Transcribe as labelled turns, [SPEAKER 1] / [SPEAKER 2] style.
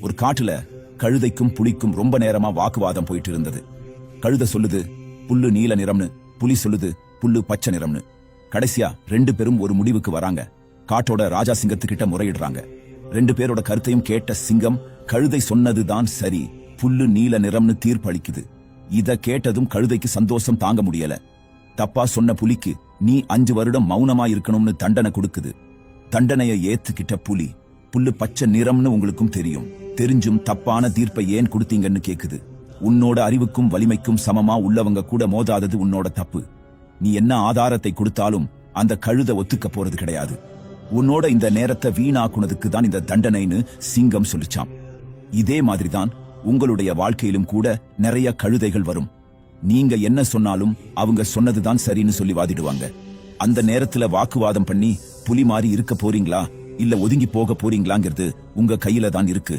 [SPEAKER 1] ஒரு காட்டுல கழுதைக்கும் புலிக்கும் ரொம்ப நேரமா வாக்குவாதம் போயிட்டு இருந்தது. கழுதை சொல்லுது புல்லு நீல நிறம்னு, புலி சொல்லுது புல்லு பச்சை நிறம்னு. கடைசியா ரெண்டு பேரும் ஒரு முடிவுக்கு வராங்க. காட்டோட ராஜா சிங்கத்துக்கிட்ட முறையிடுறாங்க. ரெண்டு பேரோட கருத்தையும் கேட்ட சிங்கம் கழுதை சொன்னதுதான் சரி, புல்லு நீல நிறம்னு தீர்ப்பளிக்குது. இத கேட்டதும் கழுதைக்கு சந்தோஷம் தாங்க முடியல. தப்பா சொன்ன புலிக்கு நீ 5 வருடம் மௌனமா இருக்கணும்னு தண்டனை கொடுக்குது. தண்டனையை ஏத்துக்கிட்ட புலி புல்லு பச்சை நிறம்னு உங்களுக்கும் தெரியும், தெரிஞ்சும் தப்பான தீர்ப்பை ஏன் கொடுத்தீங்கன்னு கேக்குது. உன்னோட அறிவுக்கும் வலிமைக்கும் சமமா உள்ளவங்க கூட மோதாதது உன்னோட தப்பு. நீ என்ன ஆதாரத்தை கொடுத்தாலும் அந்த கழுதை ஒத்துக்க போறது கிடையாது. உன்னோட இந்த நேரத்தை வீணாக்குனதுக்கு தான் இந்த தண்டனைன்னு சிங்கம் சொல்லிச்சாம். இதே மாதிரிதான் உங்களுடைய வாழ்க்கையிலும் கூட நிறைய கழுதைகள் வரும். நீங்க என்ன சொன்னாலும் அவங்க சொன்னதுதான் சரின்னு சொல்லி வாதிடுவாங்க. அந்த நேரத்துல வாக்குவாதம் பண்ணி புலி மாதிரி இருக்க போறீங்களா இல்ல ஒதுங்கி போக போறீங்களாங்கிறது உங்க கையில தான் இருக்கு.